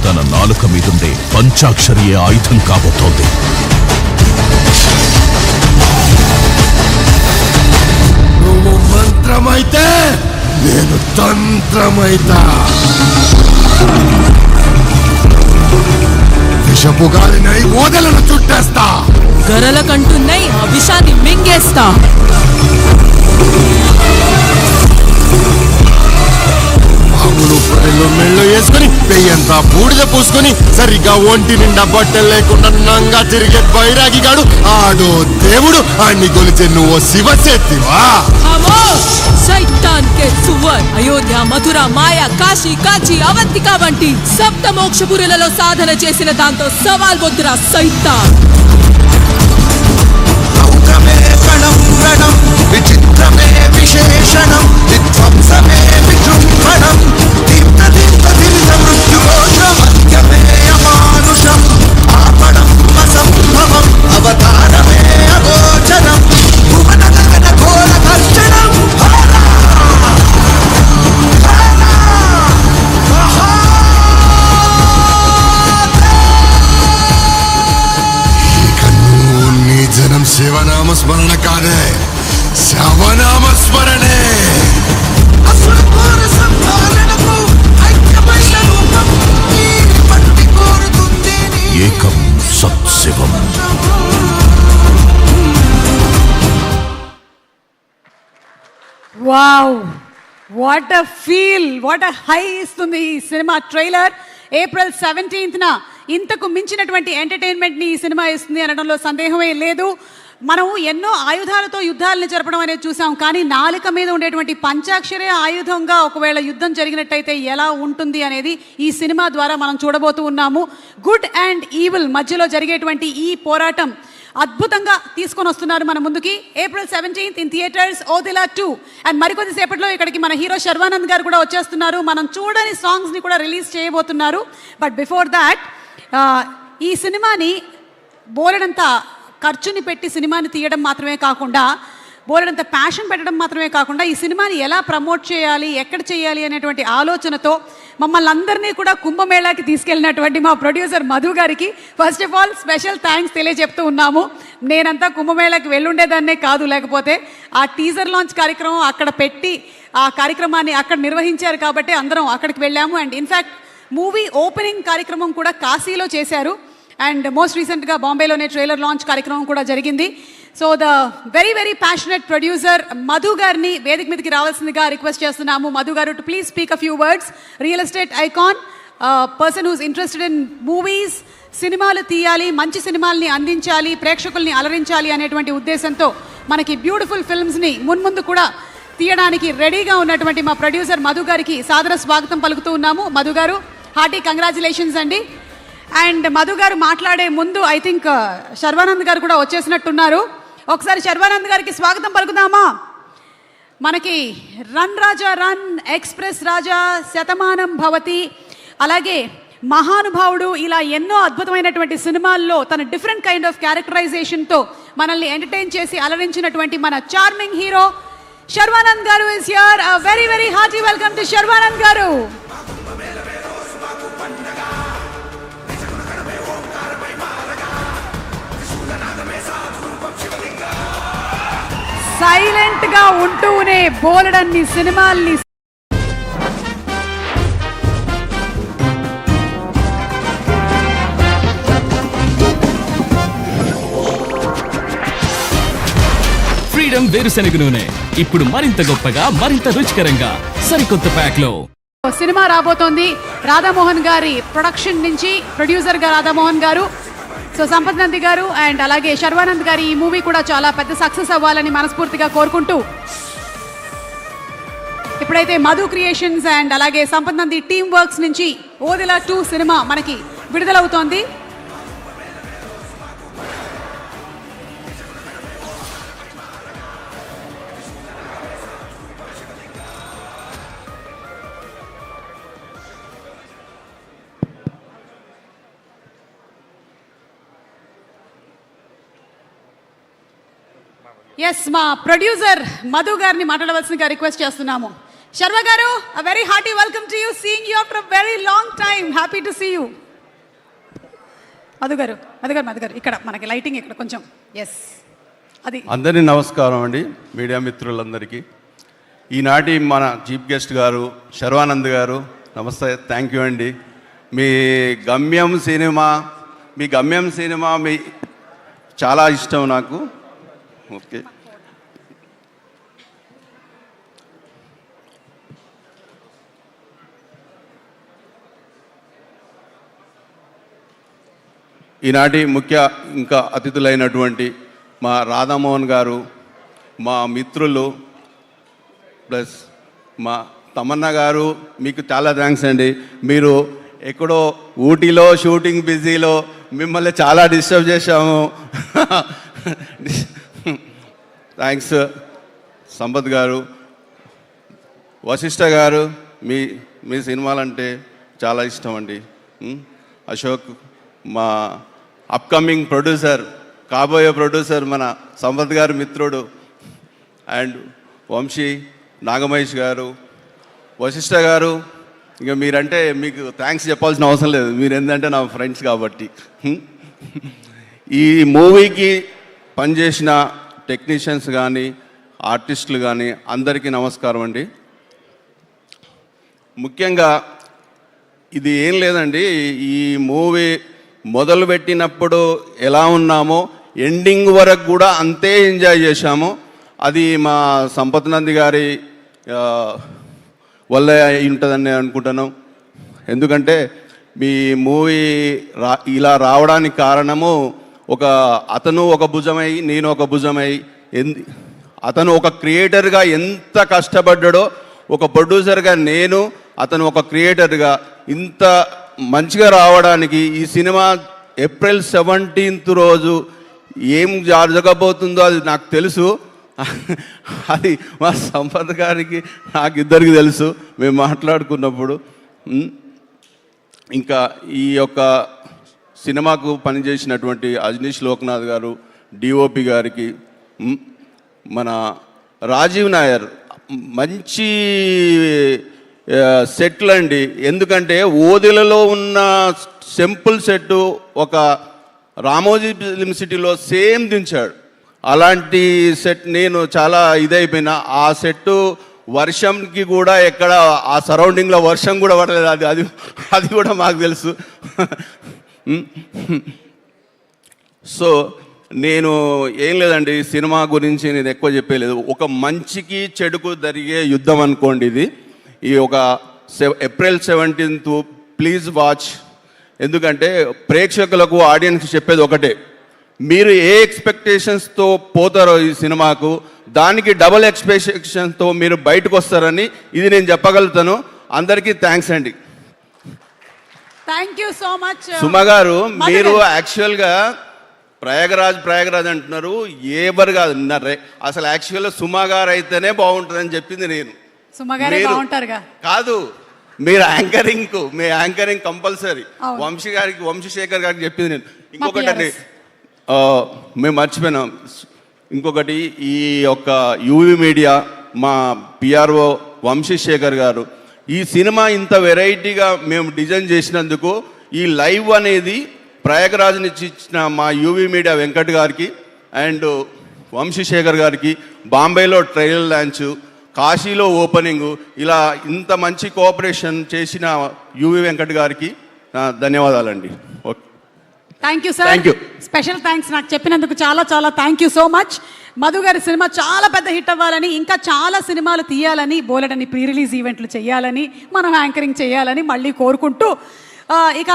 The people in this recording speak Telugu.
తన నాలుక మీదుండే పంచాక్షరియే ఆయుధం కాబోతోంది. నువ్వు మంత్రమైతే నేను తంత్రమైతా. విషపు గాలినై ఓదలను చుట్టేస్తా. గరల కంటున్నై ఆ విషాన్ని మింగేస్తా. మామూలు పొరలో మెళ్ళు వేసుకుని పెయ్యంతా బూడిద పూసుకుని సరిగ్గా ఒంటి నిండా బట్టలు లేకుండా నంగా తిరిగే బైరాగిగాడు ఆడో దేవుడు అన్ని గొలిచే నువ్వు శివశక్తివా? शैतान के सुवर అయోధ్య మధుర మాయా కాశీ కాచి అవంతిక వంటి సప్త మోక్షపురులలో సాధన చేసిన దాంతో సవాల్ వద్దురా సైతాన్. విచిత్రమే విశేషణం విధ్వంసమే విజృంభణం దీప్త దీప్త దీప్త మృత్యుఘోషమత్యమే అమానుషం ఆపణం అసంభవం అవతారమే అగోచరం భువన గగన ఘోర కర్షణం. ఇక నువ్వు నీ జనం శివనామ స్మరణ కాదే శవనామ స్మరణే. ఏకం సత్శివం. Wow, what a feel, what a high ఇస్తుంది ఈ సినిమా ట్రైలర్. ఏప్రిల్ 17న ఇంతకు మించినటువంటి ఎంటర్టైన్మెంట్ ని ఈ సినిమా ఇస్తుంది అనడంలో సందేహమే లేదు. మనం ఎన్నో ఆయుధాలతో యుద్ధాలను జరపడం అనేది చూసాం, కానీ నాలుక మీద ఉండేటువంటి పంచాక్షరే ఆయుధంగా ఒకవేళ యుద్ధం జరిగినట్టయితే ఎలా ఉంటుంది అనేది ఈ సినిమా ద్వారా మనం చూడబోతూ ఉన్నాము. గుడ్ అండ్ ఈవిల్ మధ్యలో జరిగేటువంటి ఈ పోరాటం అద్భుతంగా తీసుకొని వస్తున్నారు మన ముందుకి. April 17th in theatres Odela 2. And మరికొద్ది సేపట్లో ఇక్కడికి మన హీరో శర్వానంద్ గారు కూడా వచ్చేస్తున్నారు. మనం చూడని సాంగ్స్ని కూడా రిలీజ్ చేయబోతున్నారు. బట్ బిఫోర్ దాట్ ఈ సినిమాని బోలెడంత ఖర్చుని పెట్టి సినిమాని తీయడం మాత్రమే కాకుండా, బోలెడంత ప్యాషన్ పెట్టడం మాత్రమే కాకుండా, ఈ సినిమాని ఎలా ప్రమోట్ చేయాలి, ఎక్కడ చేయాలి అనేటువంటి ఆలోచనతో మమ్మల్ని అందరినీ కూడా కుంభమేళాకి తీసుకెళ్ళినటువంటి మా ప్రొడ్యూసర్ మధు గారికి first of all special thanks తెలియజెప్తూ ఉన్నాము. నేనంతా కుంభమేళాకి వెళ్ళుండేదాన్నే కాదు, లేకపోతే ఆ టీజర్ లాంచ్ కార్యక్రమం అక్కడ పెట్టి ఆ కార్యక్రమాన్ని అక్కడ నిర్వహించారు కాబట్టి అందరం అక్కడికి వెళ్ళాము. అండ్ ఇన్ఫ్యాక్ట్ మూవీ ఓపెనింగ్ కార్యక్రమం కూడా కాశీలో చేశారు. అండ్ మోస్ట్ రీసెంట్గా బాంబేలోనే ట్రైలర్ లాంచ్ కార్యక్రమం కూడా జరిగింది. So the very very passionate producer Madhu గారిని వేదిక మీదకి రావాల్సిందిగా రిక్వెస్ట్ చేస్తున్నాము. Madhu garu to please speak a few words. Real estate icon, person who's interested in movies, సినిమాలు తీయాలి, మంచి సినిమాల్ని అందించాలి, ప్రేక్షకుల్ని అలరించాలి అనేటువంటి ఉద్దేశంతో మనకి బ్యూటిఫుల్ ఫిల్మ్స్ని మున్ముందు కూడా తీయడానికి రెడీగా ఉన్నటువంటి మా ప్రొడ్యూసర్ మధు గారికి సాదర స్వాగతం పలుకుతూ ఉన్నాము. మధు గారు, హార్టీ కంగ్రాచులేషన్స్ అండి. అండ్ మధు గారు మాట్లాడే ముందు ఐ థింక్ శర్వానంద్ గారు కూడా వచ్చేసినట్టున్నారు. ఒకసారి శర్వానంద్ గారికి స్వాగతం పలుకుదామా? మనకి రన్ రాజా రన్, ఎక్స్ప్రెస్ రాజా, శతమానం భవతి, అలాగే మహానుభావుడు, ఇలా ఎన్నో అద్భుతమైనటువంటి సినిమాల్లో తన డిఫరెంట్ కైండ్ ఆఫ్ క్యారెక్టరైజేషన్తో మనల్ని ఎంటర్టైన్ చేసి అలరించినటువంటి మన చార్మింగ్ హీరో శర్వానంద్ గారు is here. A very very hearty welcome to Sharwanand గారు. సైలెంట్ గా ఉంటూనే బోలెడన్ని సినిమాల్ని ఫ్రీడమ్ వేరుశెనగ నూనె ఇప్పుడు మరింత గొప్పగా, మరింత రుచికరంగా సరికొత్త ప్యాక్ లో సినిమా రాబోతోంది. రాధామోహన్ గారి ప్రొడక్షన్ నుంచి ప్రొడ్యూసర్ గా రాధామోహన్ గారు, సో సంపత్ నంది గారు అండ్ అలాగే శర్వానంద్ గారి ఈ మూవీ కూడా చాలా పెద్ద సక్సెస్ అవ్వాలని మనస్ఫూర్తిగా కోరుకుంటూ, ఇప్పుడైతే మధు క్రియేషన్స్ అండ్ అలాగే సంపత్ నంది టీమ్ వర్క్స్ నుంచి ఓదిలా 2 సినిమా మనకి విడుదలవుతోంది. ఎస్, మా ప్రొడ్యూసర్ మధు గారిని మాట్లాడవలసిందిగా రిక్వెస్ట్ చేస్తున్నాము. శర్మ గారు, a very hearty welcome to you. Seeing you after a very long time. Happy to see you. Madhu గారు ఇక్కడ మనకి లైటింగ్ ఇక్కడ కొంచెం. ఎస్, అది. అందరినీ నమస్కారం అండి, మీడియా మిత్రులందరికీ. ఈనాటి మన చీఫ్ గెస్ట్ గారు శర్వానంద్ గారు, నమస్తే, థ్యాంక్ యూ అండి. మీ గమ్యం సినిమా చాలా ఇష్టం నాకు. ఓకే, ఈనాటి ఇంకా అతిథులైనటువంటి మా రాధామోహన్ గారు, మా మిత్రులు, ప్లస్ మా తమన్నా గారు, మీకు చాలా థ్యాంక్స్ అండి. మీరు ఎక్కడో ఊటీలో షూటింగ్ బిజీలో మిమ్మల్ని చాలా డిస్టర్బ్ చేశాము. థ్యాంక్స్. సంపత్ గారు, వశిష్ఠ గారు, మీ సినిమాలంటే చాలా ఇష్టం అండి. అశోక్, మా అప్కమింగ్ ప్రొడ్యూసర్, కాబోయే ప్రొడ్యూసర్ మన సంపత్ గారు మిత్రుడు, అండ్ వంశీ, నాగమహేష్ గారు, వశిష్ఠ గారు, ఇంకా మీరంటే మీకు థ్యాంక్స్ చెప్పాల్సిన అవసరం లేదు, మీరు ఏంటంటే నా ఫ్రెండ్స్ కాబట్టి. ఈ మూవీకి పనిచేసిన టెక్నీషియన్స్ కానీ ఆర్టిస్టులు కానీ అందరికీ నమస్కారం అండి. ముఖ్యంగా ఇది ఏం లేదండి, ఈ మూవీ మొదలుపెట్టినప్పుడు ఎలా ఉన్నామో ఎండింగ్ వరకు కూడా అంతే ఎంజాయ్ చేశాము. అది మా సంపత్ నంది గారి వల్ల అయి ఉంటుందని అనుకుంటున్నాం. ఎందుకంటే మీ మూవీ ఇలా రావడానికి కారణము అతను ఒక భుజమై నేను ఒక భుజమై, అతను ఒక క్రియేటర్గా ఎంత కష్టపడ్డాడో, ఒక ప్రొడ్యూసర్గా నేను, అతను ఒక క్రియేటర్గా ఇంత మంచిగా రావడానికి ఈ సినిమా ఏప్రిల్ 17th రోజు ఏం జరగబోతుందో అది నాకు తెలుసు. అది మా సంపత్ గారికి నాకు ఇద్దరికి తెలుసు, మేము మాట్లాడుకున్నప్పుడు. ఇంకా ఈ యొక్క సినిమాకు పనిచేసినటువంటి అజనీష్ లోక్నాథ్ గారు, డిఓపి గారికి, మన రాజీవ్ నాయర్, మంచి సెట్లు అండి. ఎందుకంటే ఓదిలలో ఉన్న సింపుల్ సెట్టు ఒక రామోజీ ఫిలిం సిటీలో సేమ్ దించాడు. అలాంటి సెట్ నేను చాలా ఇదైపోయినా. ఆ సెట్టు వర్షంకి కూడా ఎక్కడ ఆ సరౌండింగ్లో వర్షం కూడా పడలేదు. అది కూడా మాకు తెలుసు. సో నేను ఏం లేదండి, సినిమా గురించి నేను ఎక్కువ చెప్పలేదు. ఒక మంచికి చెడుకు జరిగే యుద్ధం అనుకోండి ఇది. ఈ ఒక ఏప్రిల్ 17th ప్లీజ్ వాచ్. ఎందుకంటే ప్రేక్షకులకు, ఆడియన్స్కి చెప్పేది ఒకటే, మీరు ఏ ఎక్స్పెక్టేషన్స్తో పోతారో ఈ సినిమాకు, దానికి డబుల్ ఎక్స్పెక్టేషన్స్తో మీరు బయటకు వస్తారని ఇది నేను చెప్పగలుగుతాను. అందరికీ థ్యాంక్స్ అండి. Thank you so much. Suma గారు, మీరు యాక్చువల్గా ప్రయాగరాజ్ అంటున్నారు, ఏబర్ కాదు. అసలు యాక్చువల్గా సుమ గారు అయితేనే బాగుంటుందని చెప్పింది నేను. సుమగారే బాగుంటారుగా. కాదు, మీరు మీ యాంకరింగ్ కంపల్సరీ. వంశీశేఖర్ గారికి చెప్పింది నేను. ఇంకొకటి అండి, మేము మర్చిపోయినాం. ఇంకొకటి, ఈ యొక్క యూవీ మీడియా మా పిఆర్ఓ వంశీశేఖర్ గారు, ఈ సినిమా ఇంత వెరైటీగా మేము డిజైన్ చేసినందుకు, ఈ లైవ్ అనేది ప్రయాగరాజ్ నుంచి ఇచ్చిన మా యూవీ మీడియా వెంకట్ గారికి అండ్ వంశీశేఖర్ గారికి, బాంబేలో ట్రయల్ లాంచ్, కాశీలో ఓపెనింగ్, ఇలా ఇంత మంచి కోఆపరేషన్ చేసిన యూవీ వెంకట్ గారికి ధన్యవాదాలండి. Okay, thank you sir. Thank you. Special thanks నాకు చెప్పినందుకు. చాలా చాలా thank you so much. Madhu గారి సినిమా చాలా పెద్ద హిట్ అవ్వాలని, ఇంకా చాలా సినిమాలు తీయాలని, బోలెడని ప్రీ రిలీజ్ ఈవెంట్లు చేయాలని, మనం యాంకరింగ్ చేయాలని మళ్ళీ కోరుకుంటూ ఇక